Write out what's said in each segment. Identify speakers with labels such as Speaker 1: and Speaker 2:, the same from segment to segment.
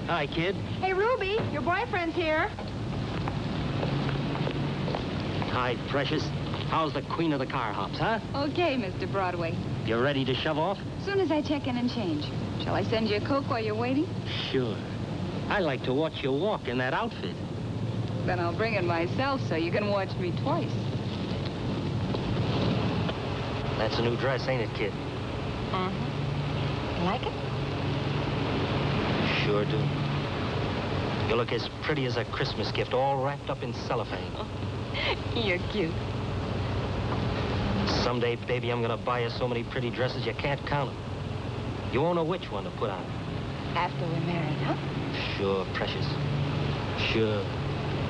Speaker 1: Hi, kid.
Speaker 2: Hey, Ruby, your boyfriend's here.
Speaker 1: Hi, precious. How's the queen of the car hops, huh?
Speaker 2: Okay, Mr. Broadway.
Speaker 1: You ready to shove off?
Speaker 2: As soon as I check in and change. Shall I send you a Coke while you're waiting?
Speaker 1: Sure. I like to watch you walk in that outfit.
Speaker 2: Then I'll bring it myself so you can watch me twice.
Speaker 1: That's a new dress, ain't it, kid?
Speaker 2: Uh-huh. You like it?
Speaker 1: Sure do. You look as pretty as a Christmas gift, all wrapped up in cellophane.
Speaker 2: You're cute.
Speaker 1: Someday, baby, I'm gonna buy you so many pretty dresses you can't count them. You won't know which one to put on.
Speaker 2: After we're married, huh?
Speaker 1: Sure, precious. Sure.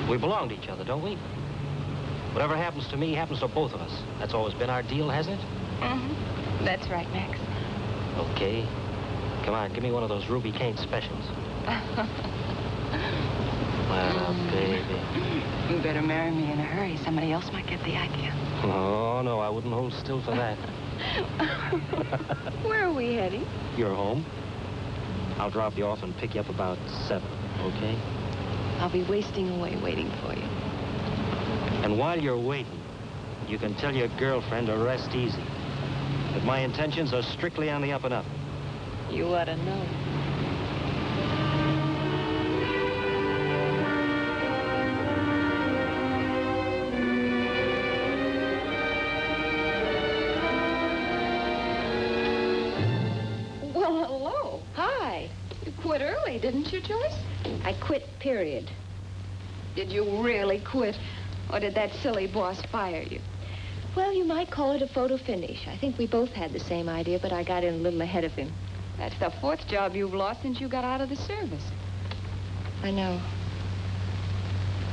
Speaker 1: We belong to each other, don't we? Whatever happens to me happens to both of us. That's always been our deal, hasn't it?
Speaker 2: Mm-hmm. That's right, Max.
Speaker 1: Okay. Come on, give me one of those Ruby Kane specials. Well, baby.
Speaker 2: You better marry me in a hurry. Somebody else might get the idea.
Speaker 1: Oh, no, I wouldn't hold still for that.
Speaker 2: Where are we heading?
Speaker 1: You're home. I'll drop you off and pick you up about 7, okay?
Speaker 2: I'll be wasting away waiting for you.
Speaker 1: And while you're waiting, you can tell your girlfriend to rest easy. That my intentions are strictly on the up and up.
Speaker 2: You ought to know. Well, hello. Hi. You quit early, didn't you, Joyce?
Speaker 3: I quit, period.
Speaker 2: Did you really quit? Or did that silly boss fire you?
Speaker 3: Well, you might call it a photo finish. I think we both had the same idea, but I got in a little ahead of him.
Speaker 2: That's the 4th job you've lost since you got out of the service.
Speaker 3: I know.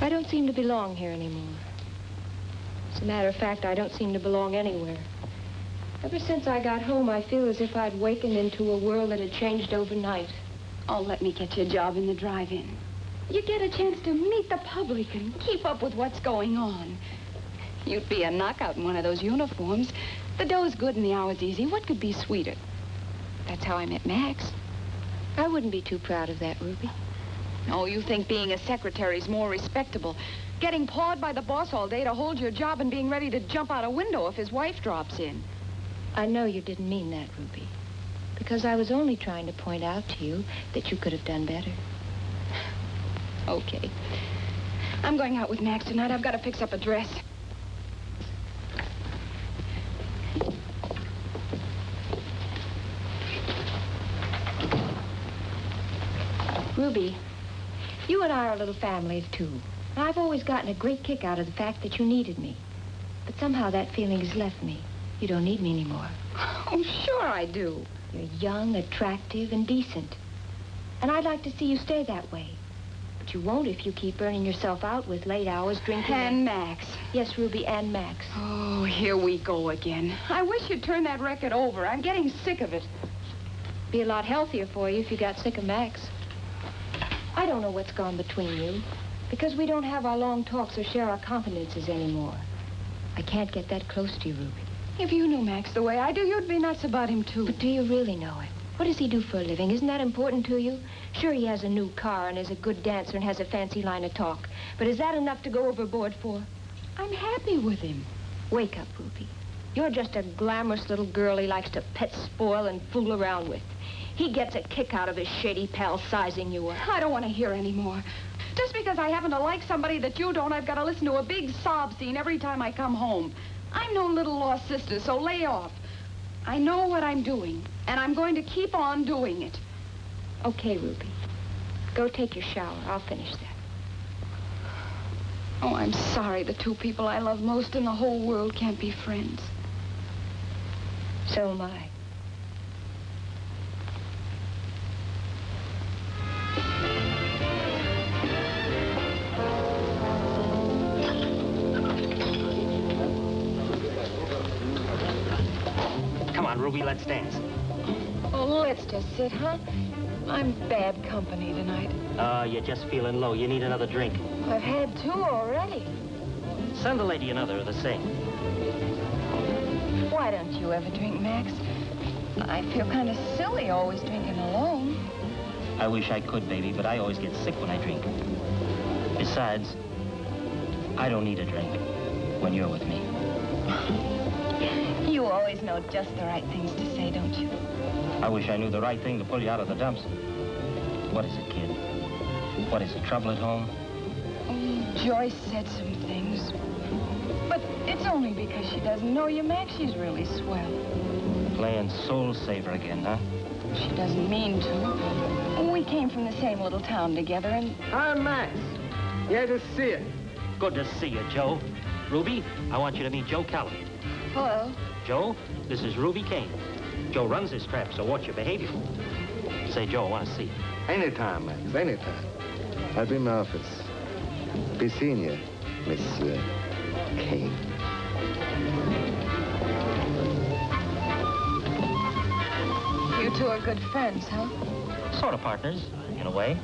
Speaker 3: I don't seem to belong here anymore. As a matter of fact, I don't seem to belong anywhere. Ever since I got home, I feel as if I'd wakened into a world that had changed overnight.
Speaker 2: Oh, let me get you a job in the drive-in. You get a chance to meet the public and keep up with what's going on. You'd be a knockout in one of those uniforms. The dough's good and the hour's easy. What could be sweeter? That's how I met Max.
Speaker 3: I wouldn't be too proud of that, Ruby.
Speaker 2: Oh, you think being a secretary's more respectable. Getting pawed by the boss all day to hold your job and being ready to jump out a window if his wife drops in.
Speaker 3: I know you didn't mean that, Ruby. Because I was only trying to point out to you that you could have done better.
Speaker 2: Okay. I'm going out with Max tonight. I've got to fix up a dress.
Speaker 3: Ruby, you and I are a little family of two. And I've always gotten a great kick out of the fact that you needed me. But somehow that feeling has left me. You don't need me anymore.
Speaker 2: Oh, sure I do.
Speaker 3: You're young, attractive, and decent. And I'd like to see you stay that way. But you won't if you keep burning yourself out with late hours drinking.
Speaker 2: And Max.
Speaker 3: Yes, Ruby, and Max.
Speaker 2: Oh, here we go again. I wish you'd turn that record over. I'm getting sick of it.
Speaker 3: Be a lot healthier for you if you got sick of Max. I don't know what's gone between you, because we don't have our long talks or share our confidences anymore. I can't get that close to you, Ruby.
Speaker 2: If you knew Max the way I do, you'd be nuts about him, too.
Speaker 3: But do you really know him? What does he do for a living? Isn't that important to you? Sure, he has a new car and is a good dancer and has a fancy line of talk. But is that enough to go overboard for?
Speaker 2: I'm happy with him.
Speaker 3: Wake up, Ruby. You're just a glamorous little girl he likes to pet, spoil, and fool around with. He gets a kick out of his shady pal sizing you up.
Speaker 2: I don't want to hear any more. Just because I happen to like somebody that you don't, I've got to listen to a big sob scene every time I come home. I'm no little lost sister, so lay off. I know what I'm doing, and I'm going to keep on doing it.
Speaker 3: Okay, Ruby. Go take your shower. I'll finish that.
Speaker 2: Oh, I'm sorry the two people I love most in the whole world can't be friends.
Speaker 3: So am I.
Speaker 1: Ruby, let's dance.
Speaker 2: Oh, let's just sit, huh? I'm bad company tonight.
Speaker 1: You're just feeling low. You need another drink.
Speaker 2: I've had 2 already.
Speaker 1: Send the lady another of the same.
Speaker 2: Why don't you ever drink, Max? I feel kind of silly always drinking alone.
Speaker 1: I wish I could, baby, but I always get sick when I drink. Besides, I don't need a drink when you're with me.
Speaker 2: You always know just the right things to say, don't you?
Speaker 1: I wish I knew the right thing to pull you out of the dumps. What is it, kid? What is it, trouble at home?
Speaker 2: Oh, Joyce said some things. But it's only because she doesn't know you, Max. She's really swell.
Speaker 1: Playing soul saver again, huh?
Speaker 2: She doesn't mean to. We came from the same little town together, and...
Speaker 4: Hi, Max. Yeah, to see you.
Speaker 1: Good to see you, Joe. Ruby, I want you to meet Joe Callum.
Speaker 2: Hello.
Speaker 1: Joe, this is Ruby Kane. Joe runs this trap, so watch your behavior. Say, Joe, I want to see you.
Speaker 4: Anytime, Max, anytime. I'll be in my office. Be seeing you, Miss Kane.
Speaker 2: You two are good friends, huh?
Speaker 1: Sort of partners, in a way.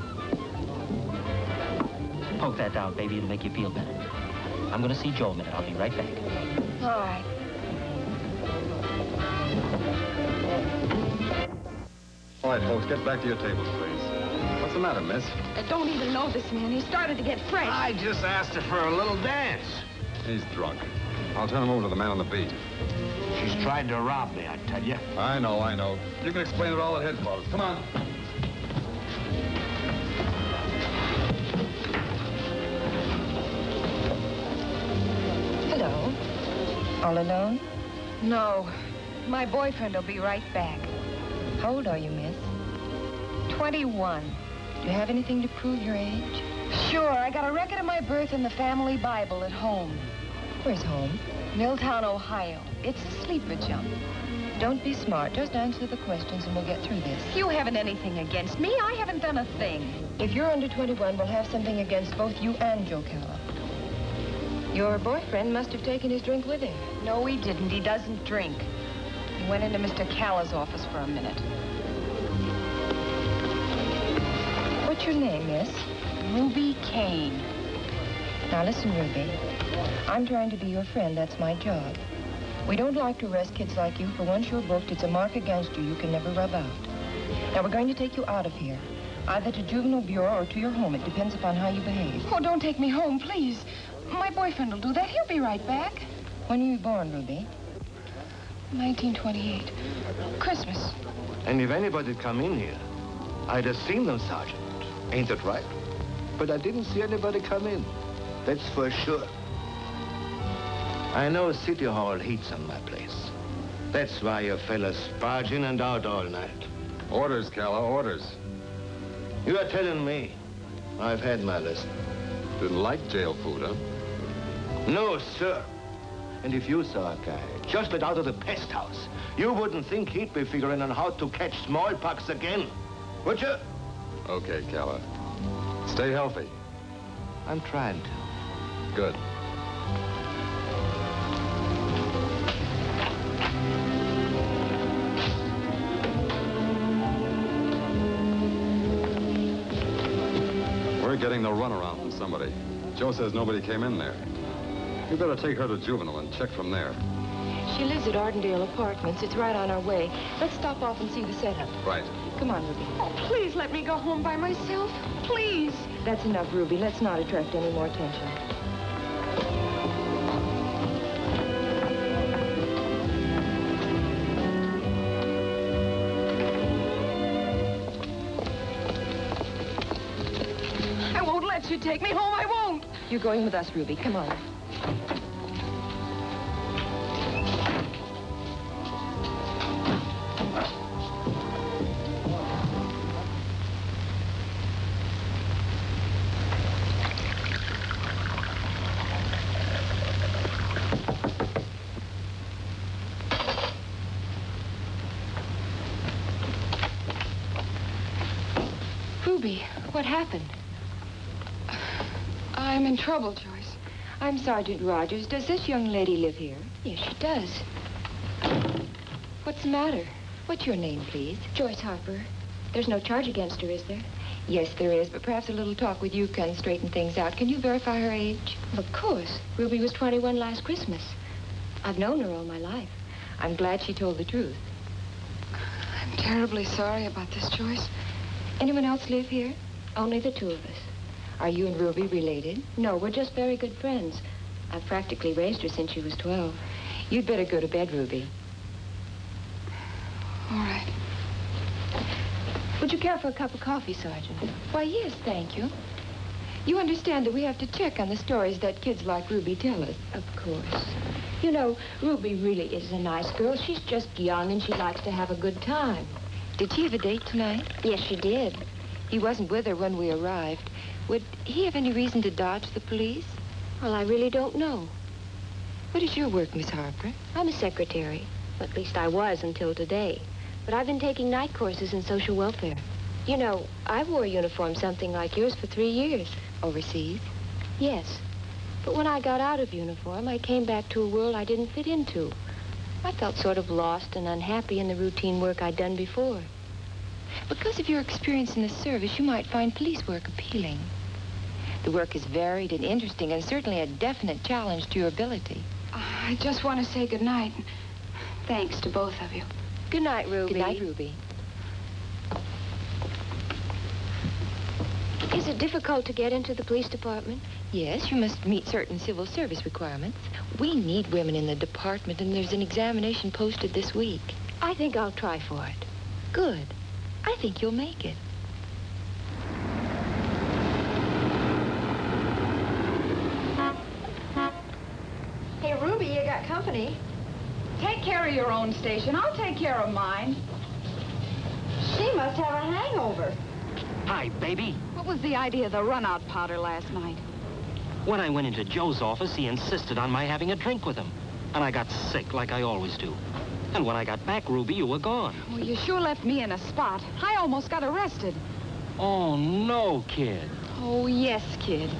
Speaker 1: Poke that down, baby. It'll make you feel better. I'm going to see Joe a minute. I'll be right back.
Speaker 2: All right.
Speaker 5: All right, folks, get back to your tables, please. What's the matter, miss?
Speaker 2: I don't even know this man. He started to get fresh.
Speaker 6: I just asked her for a little dance.
Speaker 5: He's drunk. I'll turn him over to the man on the beat.
Speaker 6: She's tried to rob me, I tell you.
Speaker 5: I know. You can explain it all at headquarters. Come on.
Speaker 3: Hello. All alone?
Speaker 2: No. My boyfriend will be right back.
Speaker 3: How old are you, miss?
Speaker 2: 21.
Speaker 3: Do you have anything to prove your age?
Speaker 2: Sure, I got a record of my birth in the family Bible at home.
Speaker 3: Where's home?
Speaker 2: Milltown, Ohio. It's a sleeper jump.
Speaker 3: Don't be smart. Just answer the questions and we'll get through this.
Speaker 2: You haven't anything against me. I haven't done a thing.
Speaker 3: If you're under 21, we'll have something against both you and Joe Callum. Your boyfriend must have taken his drink with him.
Speaker 2: No, he didn't. He doesn't drink. He went into Mr. Calla's office for a minute.
Speaker 3: What's your name, miss?
Speaker 2: Ruby Kane.
Speaker 3: Now listen, Ruby. I'm trying to be your friend. That's my job. We don't like to arrest kids like you, for once you're booked, it's a mark against you can never rub out. Now, we're going to take you out of here, either to Juvenile Bureau or to your home. It depends upon how you behave.
Speaker 2: Oh, don't take me home, please. My boyfriend will do that. He'll be right back.
Speaker 3: When were you born, Ruby?
Speaker 2: 1928. Christmas.
Speaker 4: And if anybody'd come in here, I'd have seen them, Sergeant. Ain't that right? But I didn't see anybody come in. That's for sure. I know City Hall heats on my place. That's why you fellas barge in and out all night.
Speaker 5: Orders, Calla, orders.
Speaker 4: You are telling me I've had my lesson.
Speaker 5: Didn't like jail food, huh?
Speaker 4: No, sir. And if you saw a guy just let out of the pest house, you wouldn't think he'd be figuring on how to catch smallpox again, would you?
Speaker 5: Okay, Calla. Stay healthy.
Speaker 4: I'm trying to.
Speaker 5: Good. We're getting the runaround from somebody. Joe says nobody came in there. You better take her to Juvenile and check from there.
Speaker 3: She lives at Ardendale Apartments. It's right on our way. Let's stop off and see the setup.
Speaker 5: Right.
Speaker 3: Come on, Ruby.
Speaker 2: Oh, please let me go home by myself. Please.
Speaker 3: That's enough, Ruby. Let's not attract any more attention.
Speaker 2: I won't let you take me home. I won't.
Speaker 3: You're going with us, Ruby. Come on.
Speaker 2: Ruby, what happened? I'm in trouble, Joyce.
Speaker 3: I'm Sergeant Rogers. Does this young lady live here?
Speaker 2: Yes, she does.
Speaker 3: What's the matter? What's your name, please?
Speaker 2: Joyce Harper.
Speaker 3: There's no charge against her, is there? Yes, there is, but perhaps a little talk with you can straighten things out. Can you verify her age?
Speaker 2: Of course.
Speaker 3: Ruby was 21 last Christmas. I've known her all my life. I'm glad she told the truth.
Speaker 2: I'm terribly sorry about this, Joyce.
Speaker 3: Anyone else live here? Only the two of us. Are you and Ruby related? No, we're just very good friends. I've practically raised her since she was 12. You'd better go to bed, Ruby.
Speaker 2: All right.
Speaker 3: Would you care for a cup of coffee, Sergeant?
Speaker 2: Why, yes, thank you. You understand that we have to check on the stories that kids like Ruby tell us.
Speaker 3: Of course. You know, Ruby really is a nice girl. She's just young and she likes to have a good time.
Speaker 2: Did she have a date tonight?
Speaker 3: Yes, she did.
Speaker 2: He wasn't with her when we arrived. Would he have any reason to dodge the police?
Speaker 3: Well, I really don't know.
Speaker 2: What is your work, Miss Harper?
Speaker 3: I'm a secretary. At least I was until today. But I've been taking night courses in social welfare. You know, I wore a uniform something like yours for 3 years.
Speaker 2: Overseas?
Speaker 3: Yes. But when I got out of uniform, I came back to a world I didn't fit into. I felt sort of lost and unhappy in the routine work I'd done before.
Speaker 2: Because of your experience in the service, you might find police work appealing. The work is varied and interesting and certainly a definite challenge to your ability.
Speaker 7: I just want to say good night. Thanks to both of you.
Speaker 3: Good night, Ruby.
Speaker 2: Good night, Ruby.
Speaker 3: Is it difficult to get into the police department?
Speaker 2: Yes, you must meet certain civil service requirements. We need women in the department, and there's an examination posted this week.
Speaker 3: I think I'll try for it.
Speaker 2: Good. I think you'll make it.
Speaker 7: Hey, Ruby, you got company. Take care of your own station. I'll take care of mine. She must have a hangover.
Speaker 1: Hi, baby.
Speaker 7: What was the idea of the run-out powder last night?
Speaker 1: When I went into Joe's office, he insisted on my having a drink with him. And I got sick, like I always do. And when I got back, Ruby, you were gone.
Speaker 7: Well, you sure left me in a spot. I almost got arrested.
Speaker 1: Oh, no, kid.
Speaker 7: Oh, yes, kid.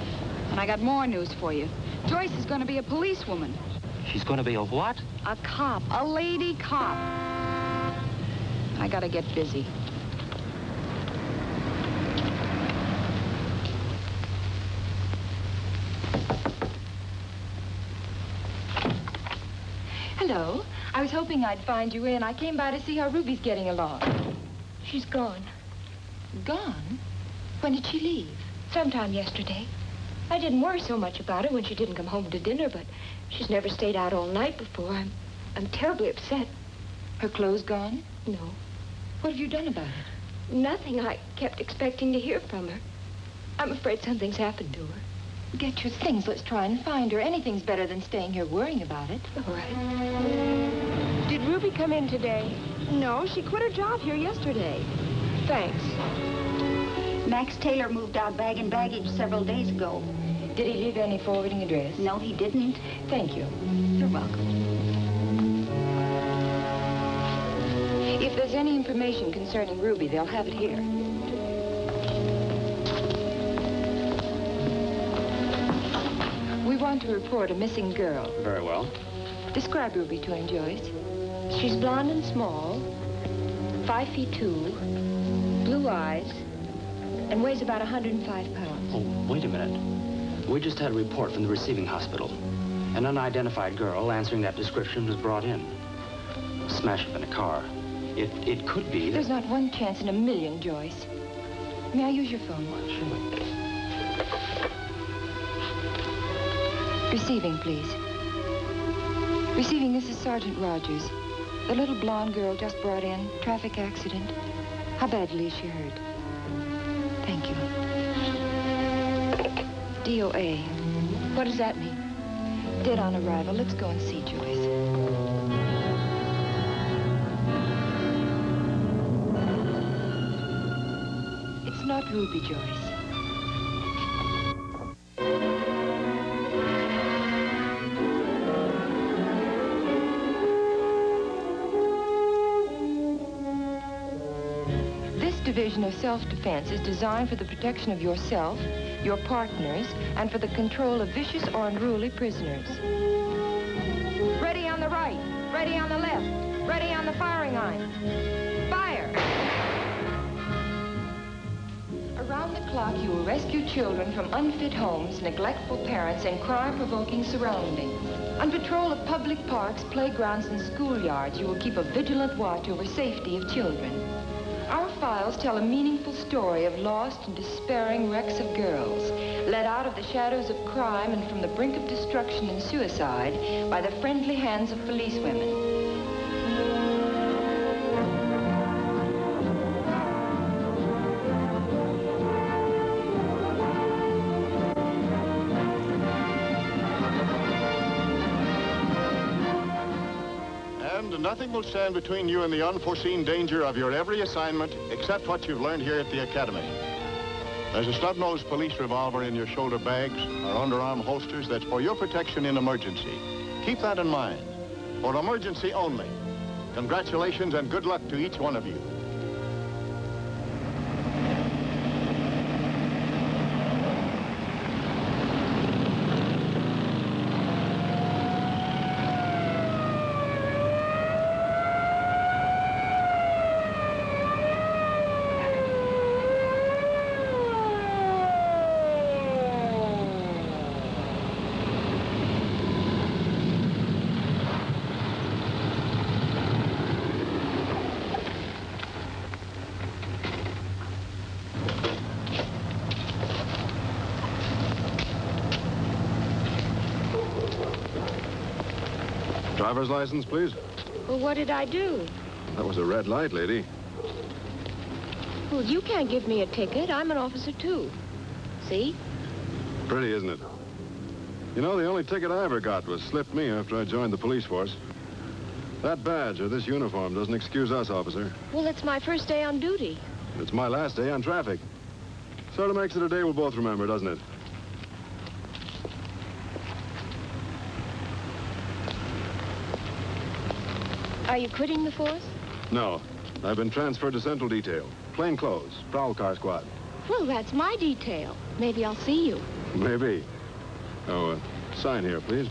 Speaker 7: And I got more news for you. Joyce is going to be a policewoman.
Speaker 1: She's going to be a what?
Speaker 7: A cop. A lady cop. I got to get busy.
Speaker 2: Hello. I was hoping I'd find you in. I came by to see how Ruby's getting along.
Speaker 3: She's gone.
Speaker 2: Gone? When did she leave?
Speaker 3: Sometime yesterday. I didn't worry so much about it when she didn't come home to dinner, but she's never stayed out all night before. I'm terribly upset.
Speaker 2: Her clothes gone?
Speaker 3: No.
Speaker 2: What have you done about it?
Speaker 3: Nothing. I kept expecting to hear from her. I'm afraid something's happened to her.
Speaker 2: Get your things. Let's try and find her. Anything's better than staying here worrying about it.
Speaker 3: All right.
Speaker 7: Did Ruby come in today?
Speaker 3: No, she quit her job here yesterday. Thanks.
Speaker 8: Max Taylor moved out bag and baggage several days ago.
Speaker 2: Did he leave any forwarding address?
Speaker 8: No, he didn't.
Speaker 2: Thank you.
Speaker 8: You're welcome.
Speaker 2: If there's any information concerning Ruby, they'll have it here. We want to report a missing girl.
Speaker 9: Very well.
Speaker 2: Describe Ruby to him, Joyce.
Speaker 3: She's blonde and small, 5'2", blue eyes, and weighs about 105 pounds.
Speaker 9: Oh, wait a minute. We just had a report from the receiving hospital. An unidentified girl answering that description was brought in. Smashed up in a car. It could be that...
Speaker 2: There's not one chance in a million, Joyce. May I use your phone?
Speaker 9: Sure.
Speaker 2: Receiving, please. Receiving, this is Sergeant Rogers. The little blonde girl just brought in. Traffic accident. How badly is she hurt? Thank you. DOA. What does that mean? Dead on arrival. Let's go and see Joyce. It's not Ruby, Joyce. Division of self-defense is designed for the protection of yourself, your partners, and for the control of vicious or unruly prisoners.
Speaker 7: Ready on the right. Ready on the left. Ready on the firing line. Fire!
Speaker 2: Around the clock, you will rescue children from unfit homes, neglectful parents, and crime-provoking surroundings. On patrol of public parks, playgrounds, and schoolyards, you will keep a vigilant watch over safety of children.
Speaker 3: Our files tell a meaningful story of lost and despairing wrecks of girls, led out of the shadows of crime and from the brink of destruction and suicide by the friendly hands of policewomen.
Speaker 10: Nothing will stand between you and the unforeseen danger of your every assignment except what you've learned here at the Academy. There's a snub-nosed police revolver in your shoulder bags or underarm holsters that's for your protection in emergency. Keep that in mind. For emergency only. Congratulations and good luck to each one of you.
Speaker 5: Driver's license, please.
Speaker 3: Well, what did I do?
Speaker 5: That was a red light, lady.
Speaker 3: Well, you can't give me a ticket. I'm an officer, too. See?
Speaker 5: Pretty, isn't it? You know, the only ticket I ever got was slipped me after I joined the police force. That badge or this uniform doesn't excuse us, officer.
Speaker 3: Well, it's my first day on duty.
Speaker 5: It's my last day on traffic. Sort of makes it a day we'll both remember, doesn't it?
Speaker 3: Are you quitting the force?
Speaker 5: No. I've been transferred to Central Detail. Plain clothes. Prowl car squad.
Speaker 3: Well, that's my detail. Maybe I'll see you.
Speaker 5: Maybe. Oh, sign here, please.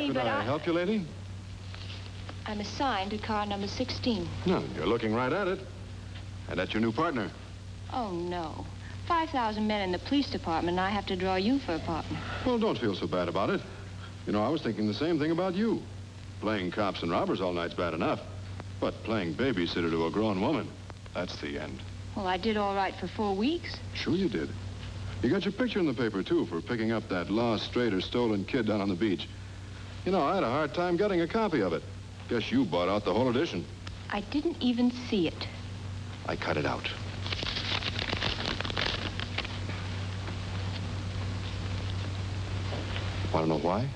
Speaker 3: Could
Speaker 5: I help you, lady?
Speaker 3: I'm assigned to car number 16.
Speaker 5: No, you're looking right at it. And that's your new partner.
Speaker 3: Oh, no. 5,000 men in the police department, and I have to draw you for a partner.
Speaker 5: Well, don't feel so bad about it. You know, I was thinking the same thing about you. Playing cops and robbers all night's bad enough. But playing babysitter to a grown woman, that's the end.
Speaker 3: Well, I did all right for 4 weeks.
Speaker 5: Sure you did. You got your picture in the paper, too, for picking up that lost, strayed, or stolen kid down on the beach. You know, I had a hard time getting a copy of it. Guess you bought out the whole edition.
Speaker 3: I didn't even see it.
Speaker 5: I cut it out. Want to know why?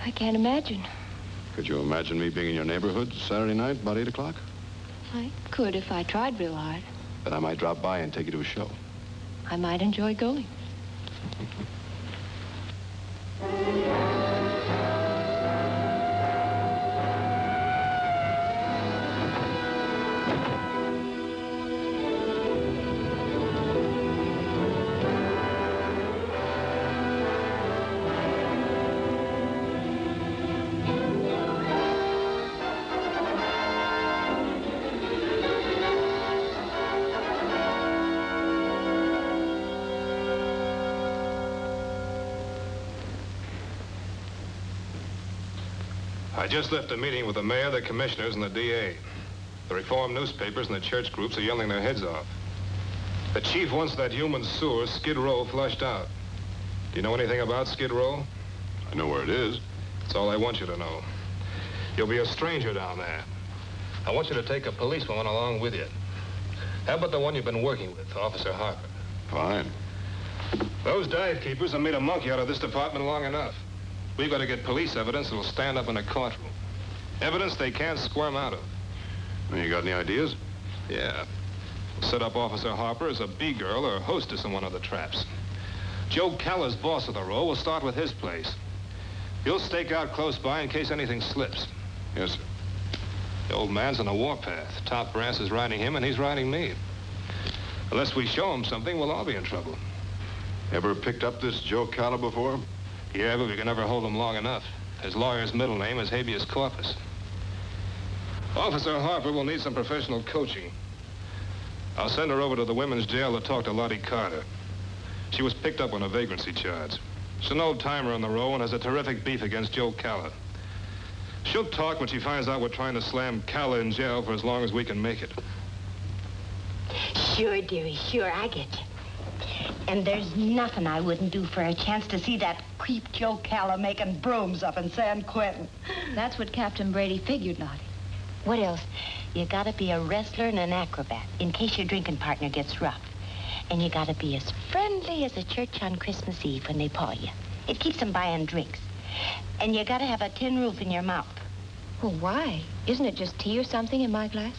Speaker 3: I can't imagine.
Speaker 5: Could you imagine me being in your neighborhood Saturday night about 8 o'clock?
Speaker 3: I could if I tried real hard.
Speaker 5: Then I might drop by and take you to a show.
Speaker 3: I might enjoy going.
Speaker 11: I just left a meeting with the mayor, the commissioners, and the DA. The reform newspapers and the church groups are yelling their heads off. The chief wants that human sewer, Skid Row, flushed out. Do you know anything about Skid Row?
Speaker 5: I know where it is.
Speaker 11: That's all I want you to know. You'll be a stranger down there. I want you to take a policewoman along with you. How about the one you've been working with, Officer Harper?
Speaker 5: Fine.
Speaker 11: Those dive keepers have made a monkey out of this department long enough. We've got to get police evidence that'll stand up in a courtroom. Evidence they can't squirm out of.
Speaker 5: You got any ideas?
Speaker 11: Yeah. Set up Officer Harper as a B-girl or hostess in one of the traps. Joe Caller's boss of the row will start with his place. He'll stake out close by in case anything slips.
Speaker 5: Yes, sir.
Speaker 11: The old man's on the warpath. Top brass is riding him, and he's riding me. Unless we show him something, we'll all be in trouble.
Speaker 5: Ever picked up this Joe Caller before?
Speaker 11: Yeah, but we can never hold him long enough. His lawyer's middle name is habeas corpus. Officer Harper will need some professional coaching. I'll send her over to the women's jail to talk to Lottie Carter. She was picked up on a vagrancy charge. She's an old-timer on the row and has a terrific beef against Joe Caller. She'll talk when she finds out we're trying to slam Caller in jail for as long as we can make it.
Speaker 12: Sure, dearie, sure, I get you. And there's nothing I wouldn't do for a chance to see that creep Joe Caller making brooms up in San Quentin.
Speaker 3: That's what Captain Brady figured, Lottie.
Speaker 12: What else? You gotta be a wrestler and an acrobat in case your drinking partner gets rough. And you gotta be as friendly as a church on Christmas Eve when they paw you. It keeps them buying drinks. And you gotta have a tin roof in your mouth.
Speaker 3: Well, why? Isn't it just tea or something in my glass?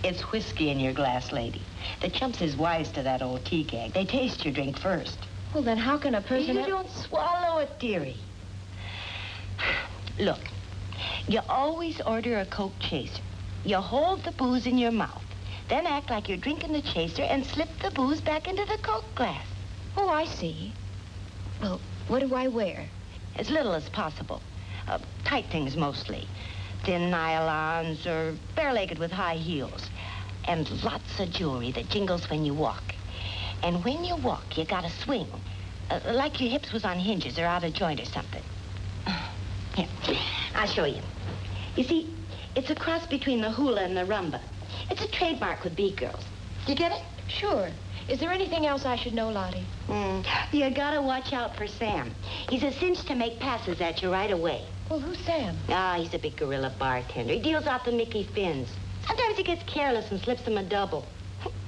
Speaker 12: It's whiskey in your glass, lady. The chumps is wise to that old tea gag. They taste your drink first.
Speaker 3: Well, then how can a person...
Speaker 12: You don't swallow it, dearie. Look, you always order a Coke chaser. You hold the booze in your mouth, then act like you're drinking the chaser and slip the booze back into the Coke glass.
Speaker 3: Oh, I see. Well, what do I wear?
Speaker 12: As little as possible. Tight things mostly. Thin nylons or bare-legged with high heels. And lots of jewelry that jingles when you walk. And when you walk, you gotta swing. Like your hips was on hinges or out of joint or something. Here, I'll show you. You see, it's a cross between the hula and the rumba. It's a trademark with B-girls. You get it?
Speaker 3: Sure. Is there anything else I should know, Lottie?
Speaker 12: You gotta watch out for Sam. He's a cinch to make passes at you right away.
Speaker 3: Well, who's Sam?
Speaker 12: He's a big gorilla bartender. He deals out the Mickey fins. Sometimes he gets careless and slips him a double.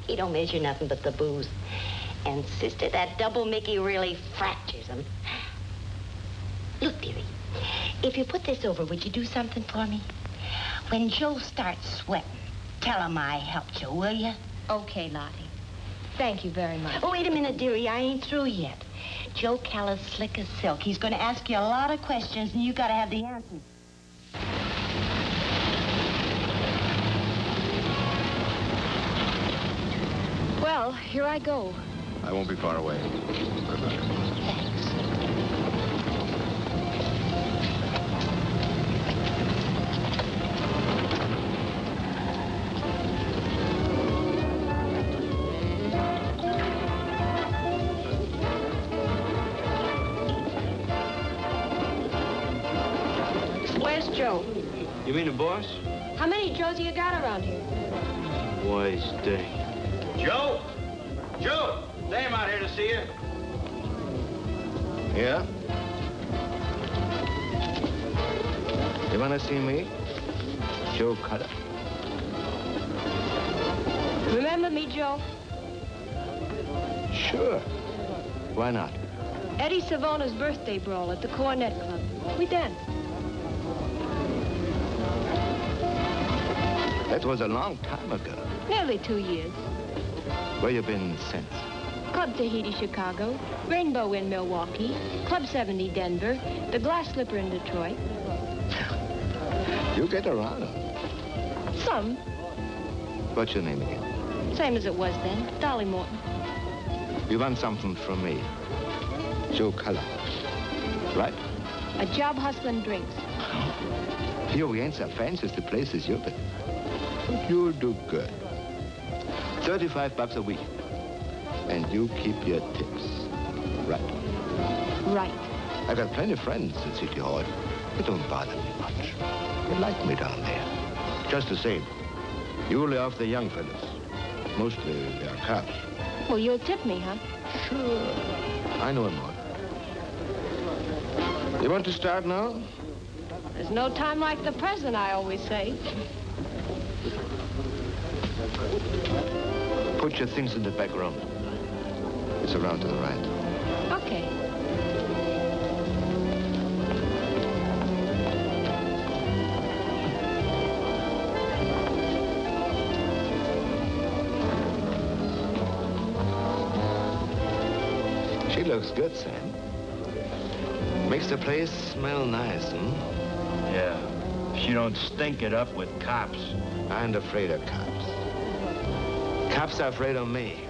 Speaker 12: He don't measure nothing but the booze. And, sister, that double Mickey really fractures him. Look, dearie, if you put this over, would you do something for me? When Joe starts sweating, tell him I helped you, will you?
Speaker 3: Okay, Lottie. Thank you very much.
Speaker 12: Oh, wait a minute, dearie. I ain't through yet. Joe Caller's slick as silk. He's going to ask you a lot of questions, and you got to have the answers.
Speaker 3: Well, here I go.
Speaker 5: I won't be far away. Good luck.
Speaker 12: Thanks.
Speaker 3: Where's Joe?
Speaker 1: You mean the boss?
Speaker 3: How many Joes you got around here?
Speaker 1: Wise dang.
Speaker 6: Joe! Joe! Sam out here to see you.
Speaker 4: Yeah? You want to see me? Joe Cutter.
Speaker 3: Remember me, Joe?
Speaker 4: Sure. Why not?
Speaker 3: Eddie Savona's birthday brawl at the Cornet Club. We danced.
Speaker 4: That was a long time ago.
Speaker 3: Nearly 2 years.
Speaker 4: Where you been since?
Speaker 3: Club Tahiti, Chicago. Rainbow in Milwaukee. Club 70, Denver. The Glass Slipper in Detroit.
Speaker 4: You get around.
Speaker 3: Some.
Speaker 4: What's your name again?
Speaker 3: Same as it was then. Dolly Morton.
Speaker 4: You want something from me? Joe Culler. Right?
Speaker 3: A job hustling drinks.
Speaker 4: You ain't so fancy as the places you've been. But you'll do good. $35 a week. And you keep your tips. Right?
Speaker 3: Right.
Speaker 4: I got plenty of friends in City Hall. They don't bother me much. They like me down there. Just the same. You lay off the young fellas. Mostly they're cops.
Speaker 3: Well, you'll tip me, huh?
Speaker 4: Sure. I know him all. You want to start now?
Speaker 3: There's no time like the present, I always say.
Speaker 4: Put your things in the back room. It's around to the right.
Speaker 3: Okay.
Speaker 4: She looks good, Sam. Makes the place smell nice, hmm?
Speaker 6: Yeah. She don't stink it up with cops.
Speaker 4: I ain't afraid of cops. Cops are afraid of me.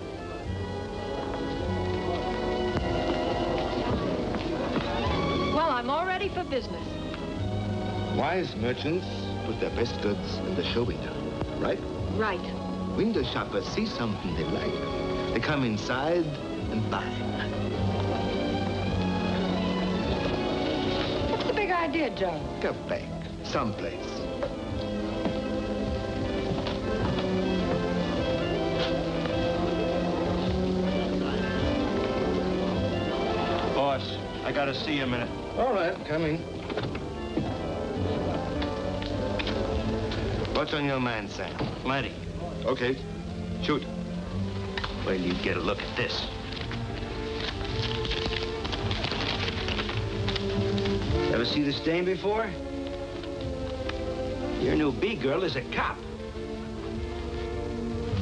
Speaker 3: Well, I'm all ready for business.
Speaker 4: Wise merchants put their best goods in the show window, right?
Speaker 3: Right.
Speaker 4: Window shoppers see something they like. They come inside and buy.
Speaker 3: What's the big idea, Joe?
Speaker 4: Go back, someplace.
Speaker 6: Boss, I gotta see you a minute.
Speaker 4: All right, coming. What's on your mind, Sam?
Speaker 6: Plenty.
Speaker 4: Okay, shoot.
Speaker 6: Wait till you get a look at this. Ever see this dame before? Your new B-girl is a cop.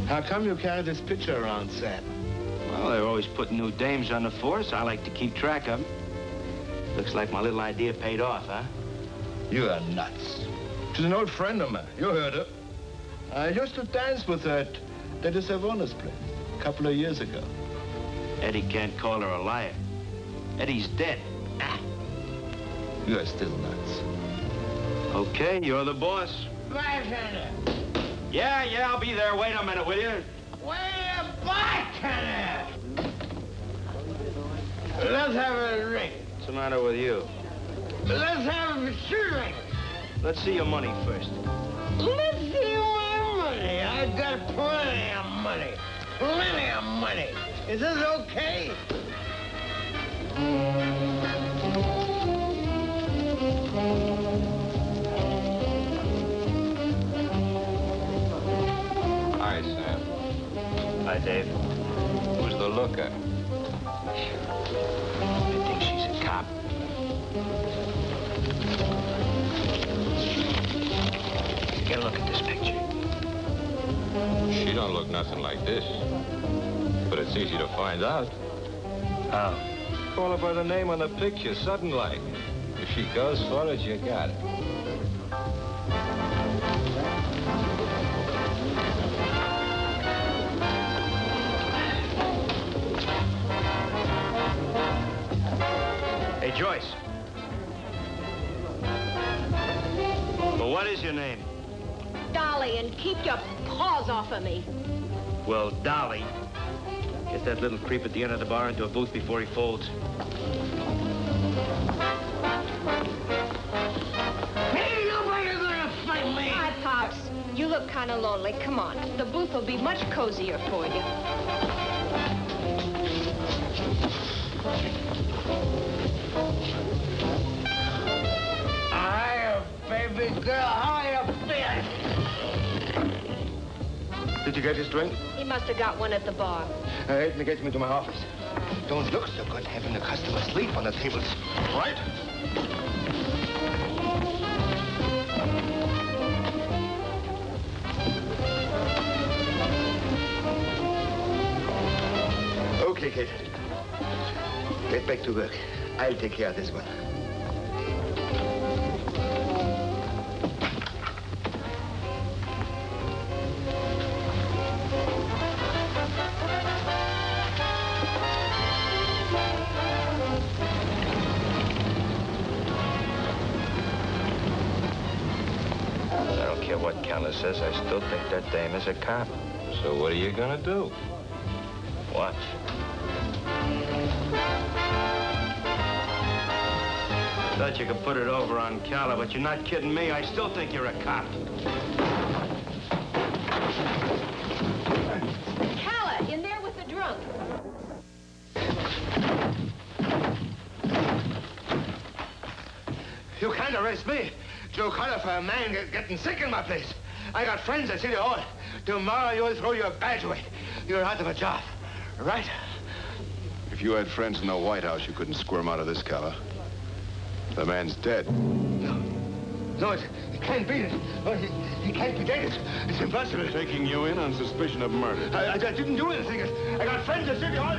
Speaker 4: How come you carry this picture around, Sam?
Speaker 6: Well, they're always putting new dames on the force. I like to keep track of them. Looks like my little idea paid off, huh?
Speaker 4: You are nuts. She's an old friend of mine. You heard her. I used to dance with her at the Savona's place a couple of years ago.
Speaker 6: Eddie can't call her a liar. Eddie's dead. Ah.
Speaker 4: You are still nuts.
Speaker 6: Okay, you're the boss.
Speaker 13: Bartender!
Speaker 6: Yeah, I'll be there. Wait a minute, will you?
Speaker 13: Wait a bartender! Let's have a drink.
Speaker 6: What's the matter with you?
Speaker 13: Let's have a drink.
Speaker 6: Let's see your money first.
Speaker 13: Let's see my money. I got plenty of money. Plenty of money. Is this okay?
Speaker 11: Hi, Sam.
Speaker 6: Hi, Dave.
Speaker 11: Who's the looker?
Speaker 6: I think she's a cop. Get a look at this picture.
Speaker 11: She don't look nothing like this. But it's easy to find out.
Speaker 6: How?
Speaker 11: Call her by the name on the picture, sudden like. If she goes for it, you got it.
Speaker 6: Hey, Joyce. Well, what is your name?
Speaker 3: Dolly, and keep your paws off of me.
Speaker 6: Well, Dolly. Get that little creep at the end of the bar into a booth before he folds.
Speaker 13: Ain't nobody gonna fight me.
Speaker 3: Hi, Pops. You look kind of lonely. Come on. The booth will be much cozier for you.
Speaker 13: Hiya, baby girl. How you feeling?
Speaker 4: Did you get his drink?
Speaker 3: He must have got one at the bar.
Speaker 4: Help me get him into my office. Don't look so good having a customer sleep on the tables. Right? Okay, kid. Get back to work. I'll take care of this one.
Speaker 6: I don't care what Keller says. I still think that dame is a cop.
Speaker 11: So what are you gonna do?
Speaker 6: What? Thought you could put it over on Keller, but you're not kidding me. I still think you're a cop.
Speaker 3: Calla, in there with the drunk.
Speaker 4: You can't arrest me. Joe Carter for a man getting sick in my place. I got friends at City Hall. Tomorrow you'll throw your badge away. You're out of a job. Right?
Speaker 5: If you had friends in the White House, you couldn't squirm out of this color. The man's dead.
Speaker 13: No, it can't be. He can't be dead. It's impossible.
Speaker 5: Taking you in on suspicion of murder.
Speaker 13: I didn't do anything. I got friends at City Hall.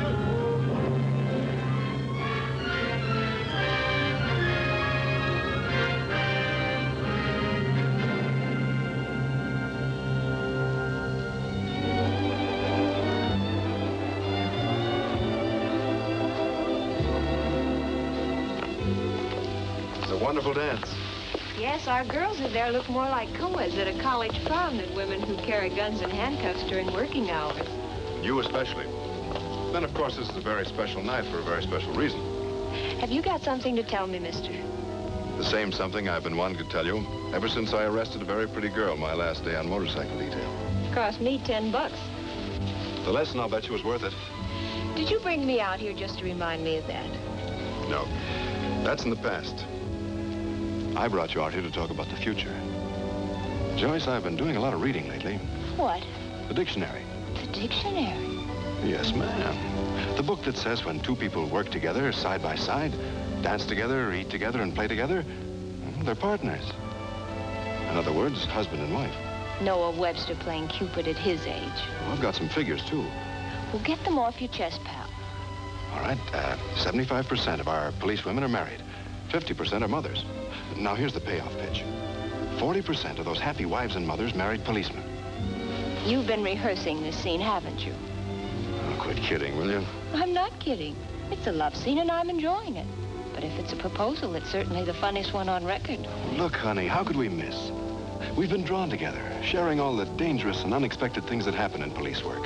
Speaker 5: It's a wonderful dance.
Speaker 3: Yes, our girls in there look more like co-eds at a college prom than women who carry guns and handcuffs during working hours.
Speaker 5: You especially. Then, of course, this is a very special night for a very special reason.
Speaker 3: Have you got something to tell me, mister?
Speaker 5: The same something I've been wanting to tell you ever since I arrested a very pretty girl my last day on motorcycle detail.
Speaker 3: Cost me $10.
Speaker 5: The lesson, I'll bet you, was worth it.
Speaker 3: Did you bring me out here just to remind me of that?
Speaker 5: No. That's in the past. I brought you out here to talk about the future. Joyce, I've been doing a lot of reading lately.
Speaker 3: What?
Speaker 5: The dictionary.
Speaker 3: The dictionary?
Speaker 5: Yes, ma'am. The book that says when two people work together, side by side, dance together, eat together, and play together, they're partners. In other words, husband and wife.
Speaker 3: Noah Webster playing Cupid at his age.
Speaker 5: Well, I've got some figures, too.
Speaker 3: Well, get them off your chest, pal.
Speaker 5: All right, 75% of our policewomen are married. 50% are mothers. Now, here's the payoff pitch. 40% of those happy wives and mothers married policemen.
Speaker 3: You've been rehearsing this scene, haven't you?
Speaker 5: Oh, quit kidding, will you?
Speaker 3: I'm not kidding. It's a love scene, and I'm enjoying it. But if it's a proposal, it's certainly the funniest one on record.
Speaker 5: Look, honey, how could we miss? We've been drawn together, sharing all the dangerous and unexpected things that happen in police work.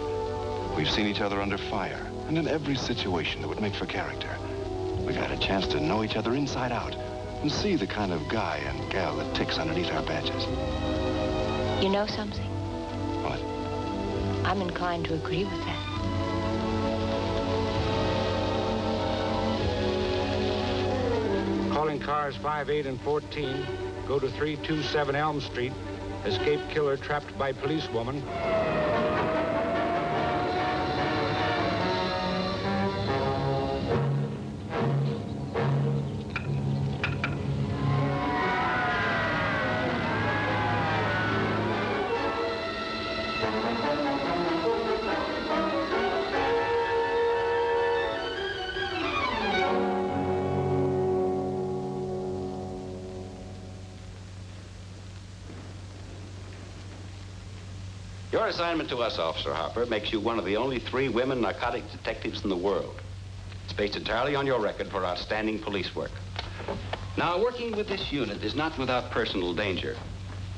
Speaker 5: We've seen each other under fire, and in every situation that would make for character. We've had a chance to know each other inside out and see the kind of guy and gal that ticks underneath our badges.
Speaker 3: You know something?
Speaker 5: What?
Speaker 3: I'm inclined to agree with that.
Speaker 14: Calling cars 5, 8, and 14. Go to 327 Elm Street. Escaped killer trapped by policewoman.
Speaker 15: Your assignment to us, Officer Harper, makes you one of the only 3 women narcotics detectives in the world. It's based entirely on your record for outstanding police work. Now, working with this unit is not without personal danger.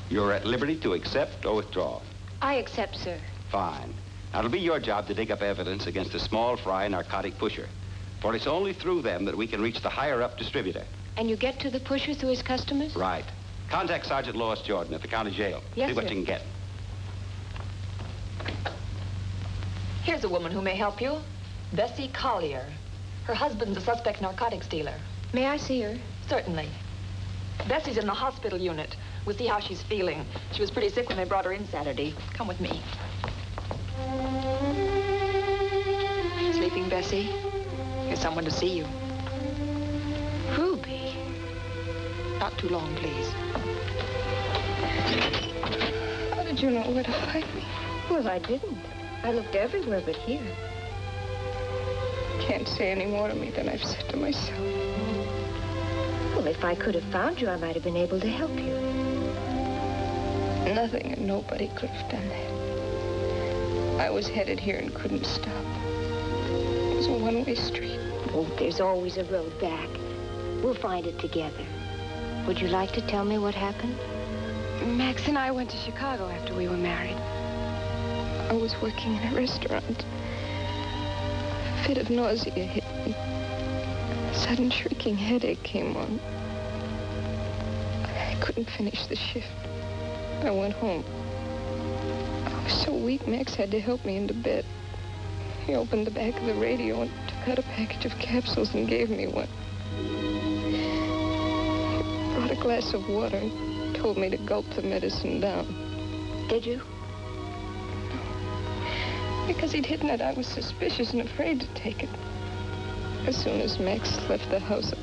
Speaker 15: You're at liberty to accept or withdraw.
Speaker 3: I accept, sir.
Speaker 15: Fine. Now, it'll be your job to dig up evidence against a small fry narcotic pusher. For it's only through them that we can reach the higher-up distributor.
Speaker 3: And you get to the pusher through his customers?
Speaker 15: Right. Contact Sergeant Lois Jordan at the county jail.
Speaker 3: Yes,
Speaker 15: See what
Speaker 3: sir.
Speaker 15: you can get.
Speaker 16: Here's a woman who may help you. Bessie Collier. Her husband's a suspect narcotics dealer.
Speaker 3: May I see her?
Speaker 16: Certainly. Bessie's in the hospital unit. We'll see how she's feeling. She was pretty sick when they brought her in Saturday. Come with me. Sleeping, Bessie? Here's someone to see you.
Speaker 3: Ruby.
Speaker 16: Not too long, please.
Speaker 3: How did you know where to hide me? Well, I didn't. I looked everywhere but here.
Speaker 2: Can't say any more to me than I've said to myself.
Speaker 3: Well, if I could have found you, I might have been able to help you.
Speaker 2: Nothing and nobody could have done that. I was headed here and couldn't stop. It was a one-way street.
Speaker 3: Oh, there's always a road back. We'll find it together. Would you like to tell me what happened?
Speaker 2: Max and I went to Chicago after we were married. I was working in a restaurant. A fit of nausea hit me. A sudden shrieking headache came on. I couldn't finish the shift. I went home. I was so weak, Max had to help me into bed. He opened the back of the radio and took out a package of capsules and gave me one. He brought a glass of water and told me to gulp the medicine down.
Speaker 3: Did you?
Speaker 2: Because he'd hidden it, I was suspicious and afraid to take it.
Speaker 3: As soon as Max left the house,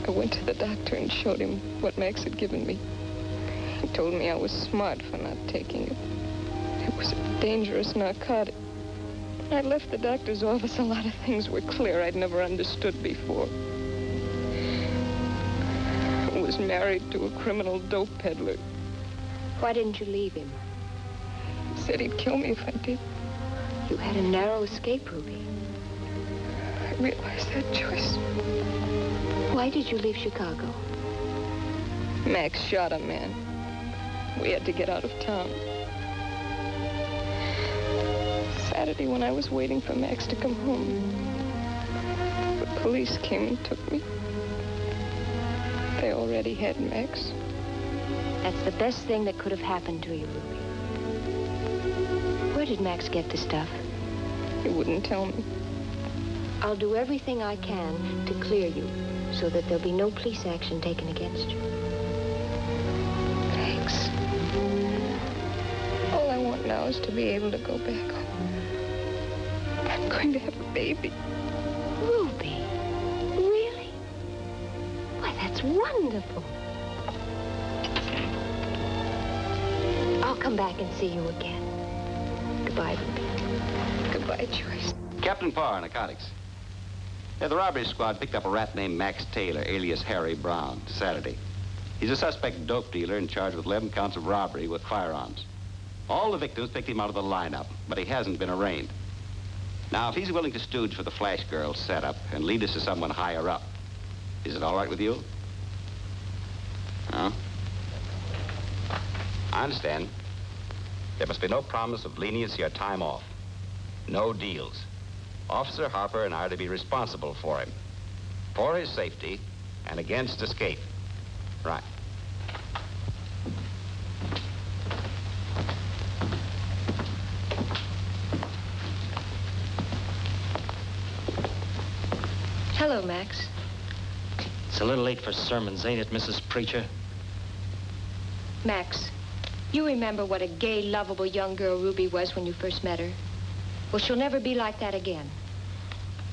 Speaker 3: I went to the doctor and showed him what Max had given me. He told me I was smart for not taking it. It was a dangerous narcotic. When I left the doctor's office, a lot of things were clear I'd never understood before. I was married to a criminal dope peddler.
Speaker 17: Why didn't you leave him?
Speaker 3: He said he'd kill me if I did.
Speaker 17: You had a narrow escape, Ruby.
Speaker 3: I realized that, Joyce.
Speaker 17: Why did you leave Chicago?
Speaker 3: Max shot a man. We had to get out of town. Saturday, when I was waiting for Max to come home, the police came and took me. They already had Max.
Speaker 17: That's the best thing that could have happened to you, Ruby. Where did Max get the stuff?
Speaker 3: He wouldn't tell me.
Speaker 17: I'll do everything I can to clear you so that there'll be no police action taken against you.
Speaker 3: Thanks. All I want now is to be able to go back home. I'm going to have a baby.
Speaker 17: Ruby? Really? Why, that's wonderful. I'll come back and see you again. Goodbye, Ruby.
Speaker 3: Goodbye, Joyce.
Speaker 15: Captain Parr, narcotics. Yeah, the robbery squad picked up a rat named Max Taylor, alias Harry Brown, Saturday. He's a suspect dope dealer in charge with 11 counts of robbery with firearms. All the victims picked him out of the lineup, but he hasn't been arraigned. Now, if he's willing to stooge for the Flash Girl setup and lead us to someone higher up, is it all right with you? Huh? I understand. There must be no promise of leniency or time off. No deals. Officer Harper and I are to be responsible for him. For his safety and against escape. Right.
Speaker 17: Hello, Max.
Speaker 1: It's a little late for sermons, ain't it, Mrs. Preacher?
Speaker 17: Max, you remember what a gay, lovable young girl Ruby was when you first met her? Well, she'll never be like that again.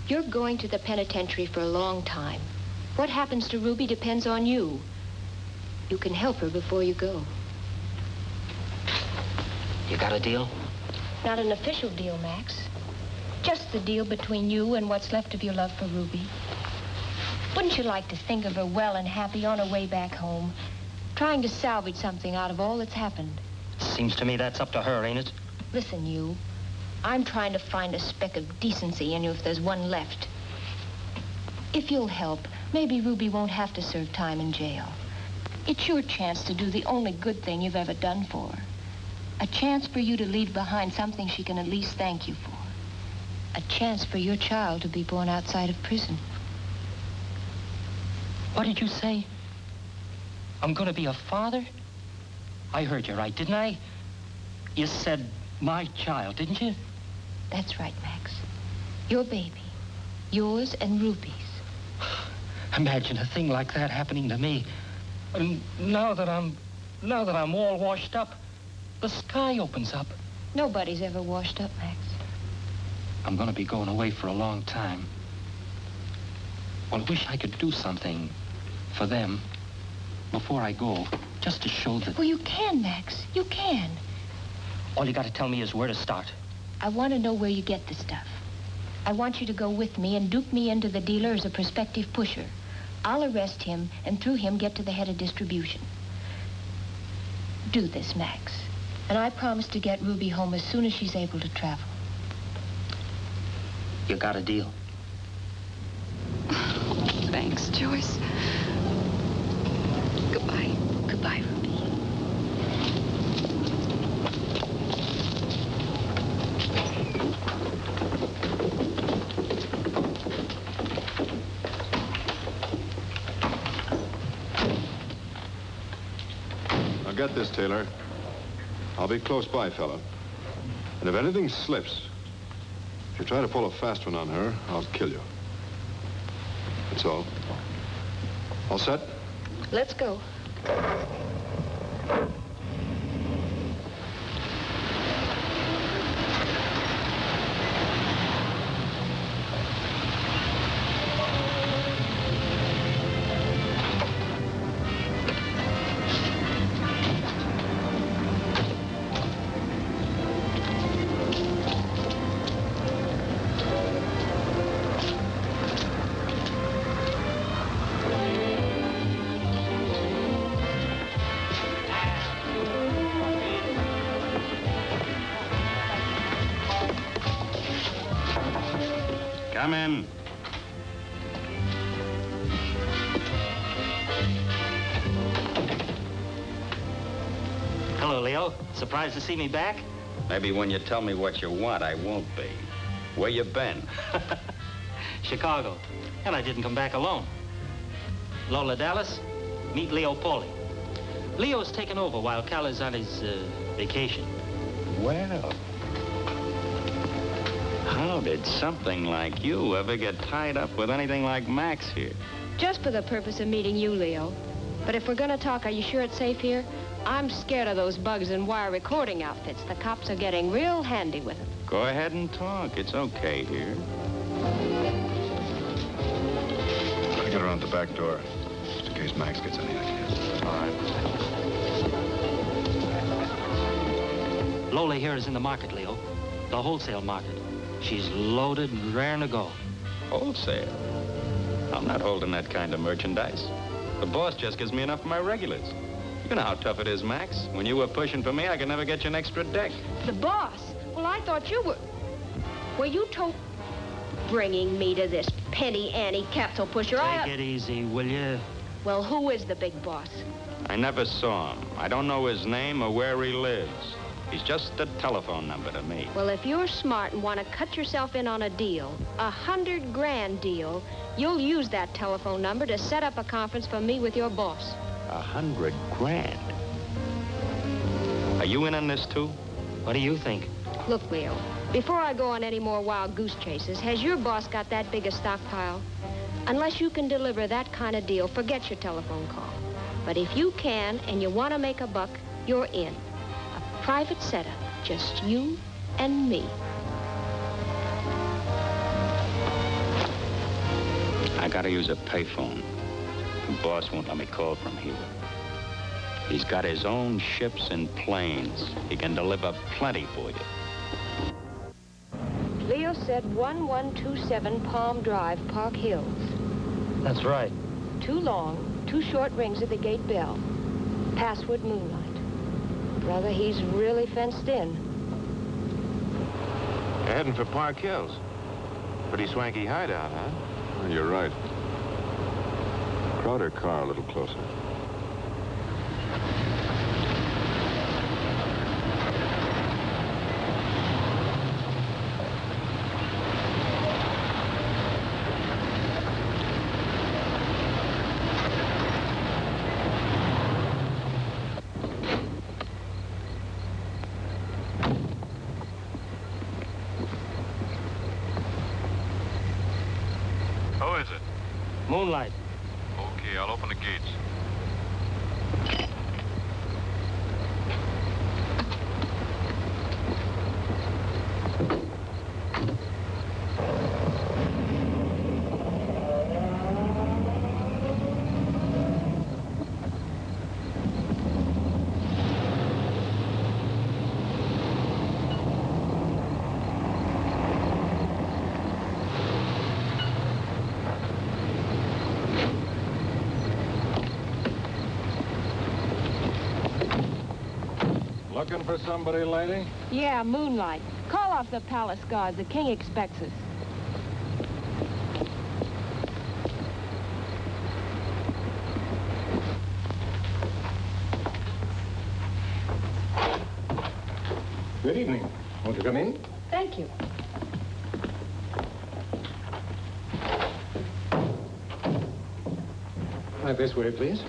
Speaker 17: You're going to the penitentiary for a long time. What happens to Ruby depends on you. You can help her before you go.
Speaker 1: You got a deal?
Speaker 17: Not an official deal, Max. Just the deal between you and what's left of your love for Ruby. Wouldn't you like to think of her well and happy on her way back home, trying to salvage something out of all that's happened?
Speaker 1: Seems to me that's up to her, ain't it?
Speaker 17: Listen, you. I'm trying to find a speck of decency in you if there's one left. If you'll help, maybe Ruby won't have to serve time in jail. It's your chance to do the only good thing you've ever done for her. A chance for you to leave behind something she can at least thank you for. A chance for your child to be born outside of prison.
Speaker 1: What did you say? I'm going to be a father? I heard you right, didn't I? You said my child, didn't you?
Speaker 17: That's right, Max. Your baby. Yours and Ruby's.
Speaker 1: Imagine a thing like that happening to me. And now that I'm all washed up, the sky opens up.
Speaker 17: Nobody's ever washed up, Max.
Speaker 1: I'm going to be going away for a long time. Well, I wish I could do something for them before I go, just to show that...
Speaker 17: Well, you can, Max. You can.
Speaker 1: All you got to tell me is where to start.
Speaker 17: I want to know where you get the stuff. I want you to go with me and dupe me into the dealer as a prospective pusher. I'll arrest him and through him get to the head of distribution. Do this, Max. And I promise to get Ruby home as soon as she's able to travel.
Speaker 1: You got a deal?
Speaker 2: Thanks, Joyce. Goodbye.
Speaker 17: Goodbye, Ruby.
Speaker 10: Now get this, Taylor. I'll be close by, fella. And if anything slips, if you try to pull a fast one on her, I'll kill you. That's all. All set?
Speaker 17: Let's go.
Speaker 15: Come in.
Speaker 18: Hello, Leo. Surprised to see me back?
Speaker 15: Maybe when you tell me what you want, I won't be. Where you been?
Speaker 18: Chicago. And I didn't come back alone. Lola Dallas, meet Leo Pauly. Leo's taken over while Cal is on his vacation.
Speaker 15: Well, how did something like you ever get tied up with anything like Max here?
Speaker 3: Just for the purpose of meeting you, Leo. But if we're gonna talk, are you sure it's safe here? I'm scared of those bugs in wire recording outfits. The cops are getting real handy with them.
Speaker 15: Go ahead and talk. It's okay here.
Speaker 5: I get around the back door, just in case Max gets any ideas.
Speaker 15: All right.
Speaker 18: Lola here is in the market, Leo. The wholesale market. She's loaded and raring to go.
Speaker 15: Wholesale? I'm not holding that kind of merchandise. The boss just gives me enough for my regulars. You know how tough it is, Max. When you were pushing for me, I could never get you an extra deck.
Speaker 3: The boss? Well, I thought you were... Were you bringing me to this penny ante capsule pusher?
Speaker 18: Take it easy, will you?
Speaker 3: Well, who is the big boss?
Speaker 15: I never saw him. I don't know his name or where he lives. He's just a telephone number to me.
Speaker 3: Well, if you're smart and want to cut yourself in on a deal, $100 grand deal, you'll use that telephone number to set up a conference for me with your boss.
Speaker 15: $100 grand? Are you in on this, too?
Speaker 18: What do you think?
Speaker 3: Look, Leo, before I go on any more wild goose chases, has your boss got that big a stockpile? Unless you can deliver that kind of deal, forget your telephone call. But if you can and you want to make a buck, you're in. A private setup, just you and me.
Speaker 15: I gotta use a payphone. The boss won't let me call from here. He's got his own ships and planes. He can deliver plenty for you.
Speaker 3: Leo said 1127 Palm Drive, Park Hills.
Speaker 18: That's right.
Speaker 3: 2 long, 2 short rings at the gate bell. Password Moonlight. Brother, he's really fenced in.
Speaker 6: You're heading for Park Hills. Pretty swanky hideout, huh?
Speaker 5: Oh, you're right. Crowd her car a little closer.
Speaker 11: Who is it?
Speaker 18: Moonlight.
Speaker 11: Okay, I'll open the gates.
Speaker 14: Looking for somebody, lady?
Speaker 3: Yeah, Moonlight. Call off the palace guard. The king expects us.
Speaker 14: Good evening. Won't you come in?
Speaker 3: Thank you.
Speaker 14: Right this way, please.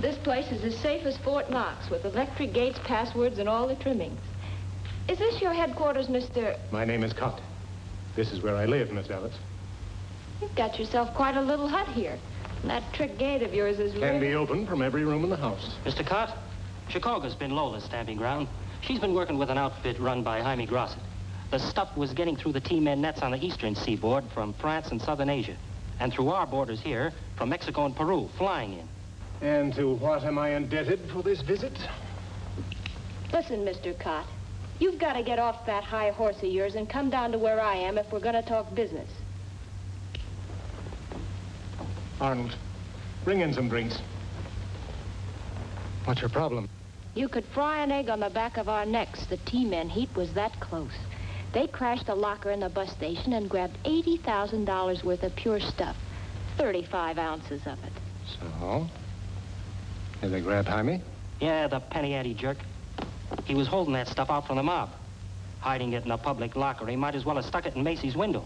Speaker 3: This place is as safe as Fort Knox, with electric gates, passwords, and all the trimmings. Is this your headquarters, Mr.?
Speaker 14: My name is Cott. This is where I live, Miss Ellis.
Speaker 3: You've got yourself quite a little hut here. And that trick gate of yours is
Speaker 14: Can be opened from every room in the house.
Speaker 18: Mr. Cott, Chicago's been Lola's stamping ground. She's been working with an outfit run by Jaime Grosset. The stuff was getting through the T-men nets on the eastern seaboard from France and southern Asia, and through our borders here from Mexico and Peru, flying in.
Speaker 14: And to what am I indebted for this visit?
Speaker 3: Listen, Mr. Cott. You've got to get off that high horse of yours and come down to where I am if we're going to talk business.
Speaker 14: Arnold, bring in some drinks. What's your problem?
Speaker 3: You could fry an egg on the back of our necks. The T-men heat was that close.
Speaker 17: They crashed a locker in the bus station and grabbed $80,000 worth of pure stuff. 35 ounces of it.
Speaker 14: So? Did they grab Jaime?
Speaker 18: Yeah, the penny ante jerk. He was holding that stuff out from the mob. Hiding it in a public locker. He might as well have stuck it in Macy's window.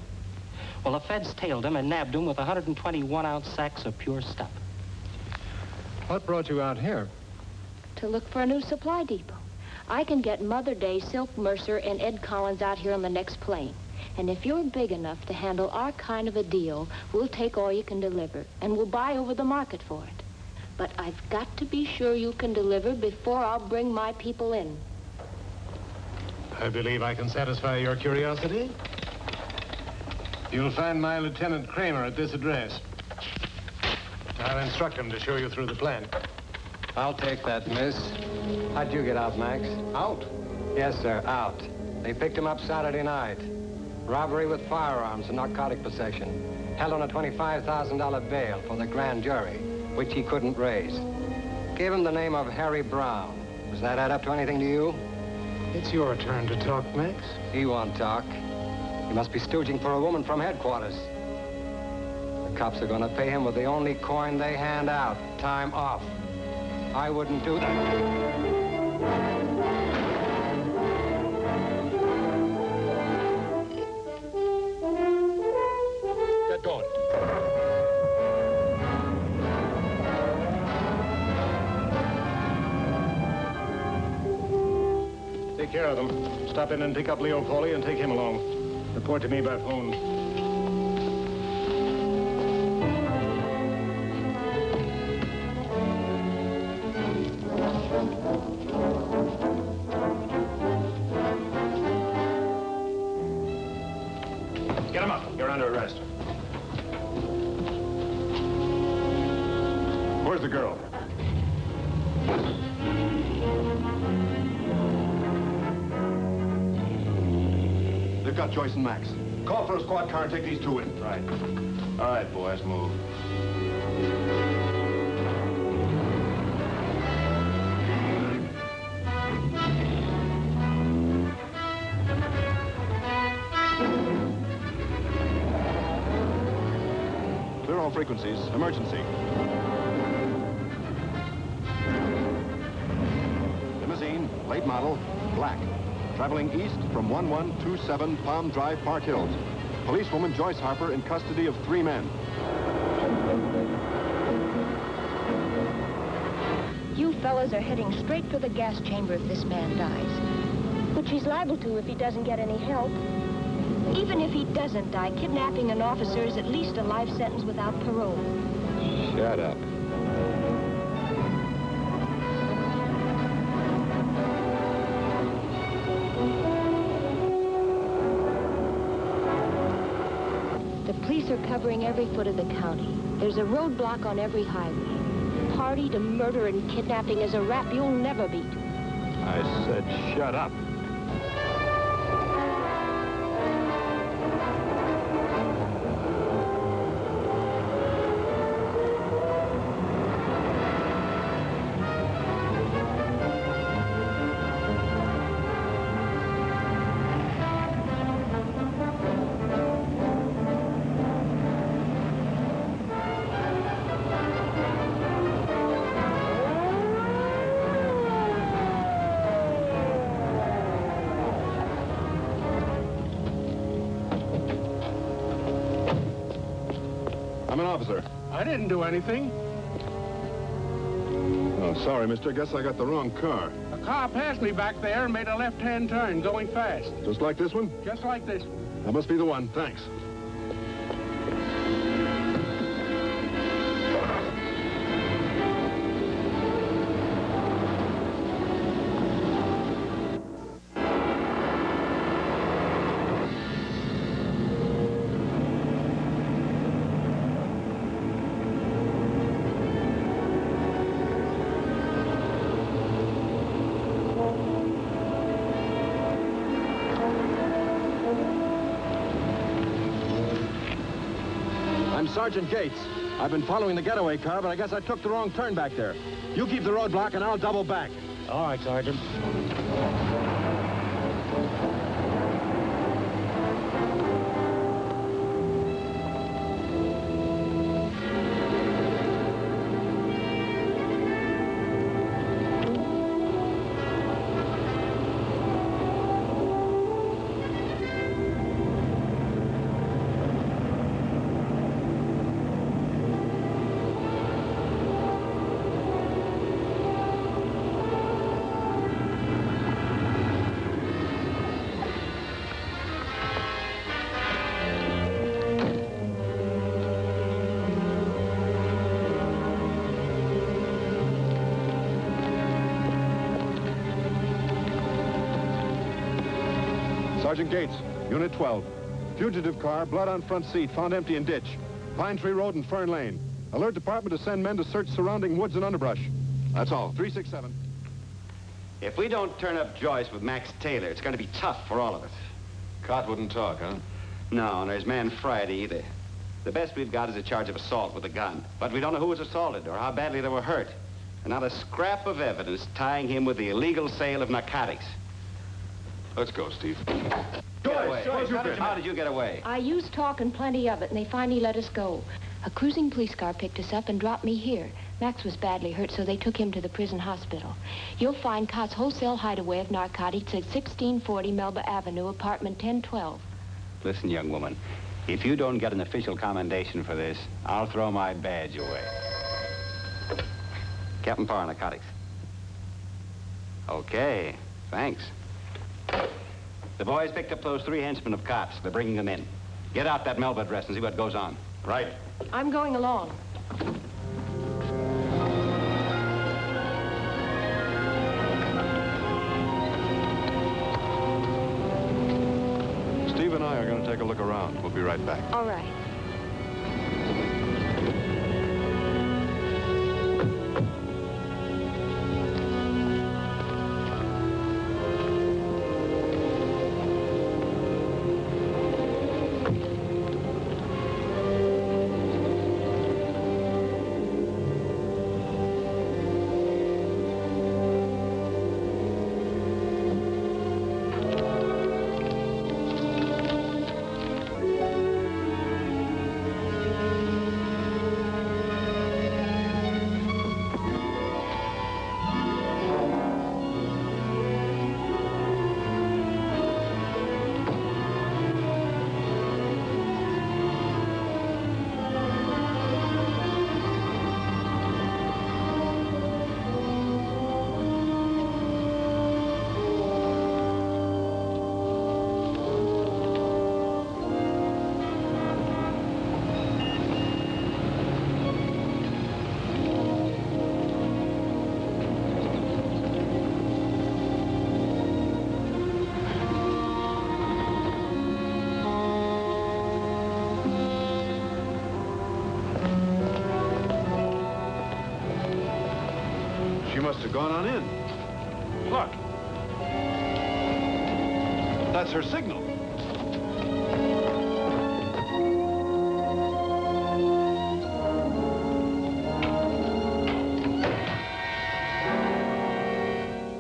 Speaker 18: Well, the feds tailed him and nabbed him with 121-ounce sacks of pure stuff.
Speaker 14: What brought you out here?
Speaker 17: To look for a new supply depot. I can get Mother Day, Silk Mercer, and Ed Collins out here on the next plane. And if you're big enough to handle our kind of a deal, we'll take all you can deliver, and we'll buy over the market for it. But I've got to be sure you can deliver before I'll bring my people in.
Speaker 14: I believe I can satisfy your curiosity. You'll find my Lieutenant Kramer at this address. I'll instruct him to show you through the plant.
Speaker 19: I'll take that, miss. How'd you get out, Max?
Speaker 14: Out?
Speaker 19: Yes, sir, out. They picked him up Saturday night. Robbery with firearms and narcotic possession. Held on a $25,000 bail for the grand jury, which he couldn't raise. Gave him the name of Harry Brown. Does that add up to anything to you?
Speaker 14: It's your turn to talk, Max.
Speaker 19: He won't talk. He must be stooging for a woman from headquarters. The cops are going to pay him with the only coin they hand out, time off. I wouldn't do that.
Speaker 14: Get going. Take care of them. Stop in and pick up Leo Foley and take him along. Report to me by phone. Get him up. You're under arrest.
Speaker 10: Where's the girl? They've got Joyce and Max. Call for a squad car and take these two in.
Speaker 6: Right. All right, boys, move.
Speaker 10: Clear all frequencies. Emergency. Limousine, late model, black. Traveling east from 1127 Palm Drive, Park Hills. Policewoman Joyce Harper in custody of 3 men.
Speaker 17: You fellas are heading straight for the gas chamber if this man dies. Which he's liable to if he doesn't get any help. Even if he doesn't die, kidnapping an officer is at least a life sentence without parole.
Speaker 5: Shut up.
Speaker 17: The police are covering every foot of the county. There's a roadblock on every highway. Party to murder and kidnapping is a rap you'll never beat.
Speaker 5: I said shut up.
Speaker 10: I'm an officer.
Speaker 14: I didn't do anything.
Speaker 10: Oh, sorry, mister. Guess I got the wrong car.
Speaker 14: A car passed me back there and made a left-hand turn, going fast.
Speaker 10: Just like this one?
Speaker 14: Just like this one.
Speaker 10: That must be the one. Thanks.
Speaker 20: Sergeant Gates. I've been following the getaway car, but I guess I took the wrong turn back there. You keep the roadblock and I'll double back.
Speaker 14: All right, Sergeant.
Speaker 10: Sergeant Gates, Unit 12. Fugitive car, blood on front seat, found empty in ditch. Pine Tree Road and Fern Lane. Alert department to send men to search surrounding woods and underbrush. That's all. 367.
Speaker 15: If we don't turn up Joyce with Max Taylor, it's going to be tough for all of us.
Speaker 5: Cott wouldn't talk, huh?
Speaker 15: No, and there's man Friday either. The best we've got is a charge of assault with a gun. But we don't know who was assaulted or how badly they were hurt. And not a scrap of evidence tying him with the illegal sale of narcotics.
Speaker 5: Let's go, Steve.
Speaker 15: Joyce, how did you get away?
Speaker 3: I used talk and plenty of it, and they finally let us go. A cruising police car picked us up and dropped me here. Max was badly hurt, so they took him to the prison hospital. You'll find Cott's wholesale hideaway of narcotics at 1640 Melba Avenue, apartment 1012.
Speaker 15: Listen, young woman, if you don't get an official commendation for this, I'll throw my badge away. Captain Parr, narcotics. Okay, thanks. The boys picked up those 3 henchmen of Cott's. They're bringing them in. Get out that Melba address and see what goes on. Right.
Speaker 3: I'm going along.
Speaker 5: Steve and I are going to take a look around. We'll be right back.
Speaker 3: All right.
Speaker 5: Must have gone on in. Look. That's her signal.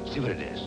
Speaker 15: See what it is.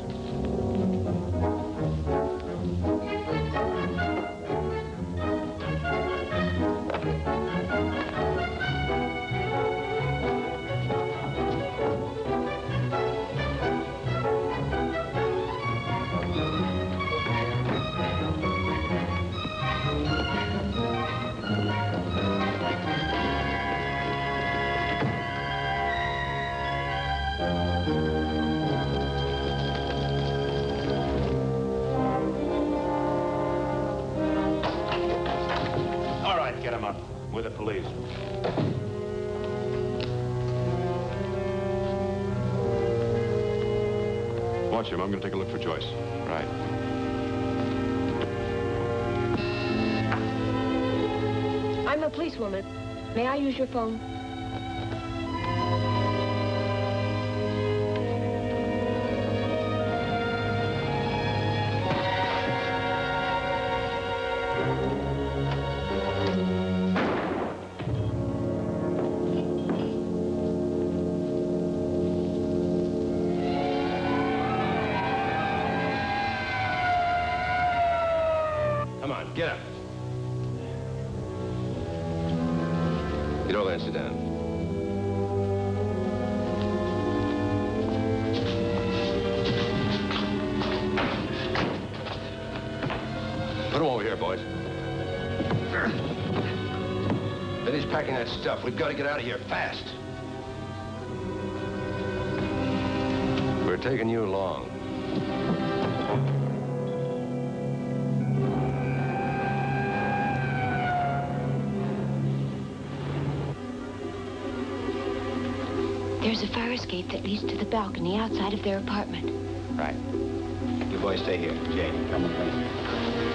Speaker 6: Get him up with the police.
Speaker 5: Watch him. I'm going to take a look for Joyce.
Speaker 15: Right.
Speaker 3: I'm a policewoman. May I use your phone?
Speaker 5: Get up. Get over there and sit down. Put him over here, boys. Finish packing that stuff. We've got to get out of here fast. We're taking you along.
Speaker 3: There's a fire escape that leads to the balcony outside of their apartment.
Speaker 15: Right. You boys stay here. Jane, come with me.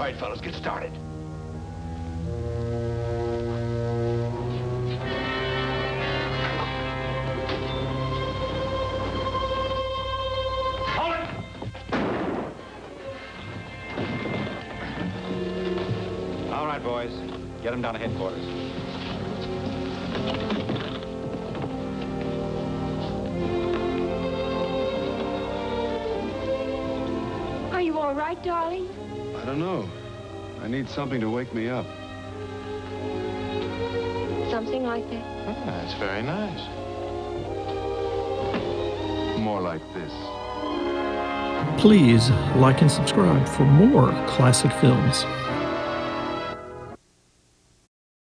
Speaker 4: right, fellas, get started.
Speaker 15: All right, boys. Get him down to headquarters.
Speaker 2: Are you all right, darling?
Speaker 5: I don't know. I need something to wake me up.
Speaker 3: Something like that?
Speaker 5: Ah, that's very nice. More like this.
Speaker 21: Please like and subscribe for more classic films.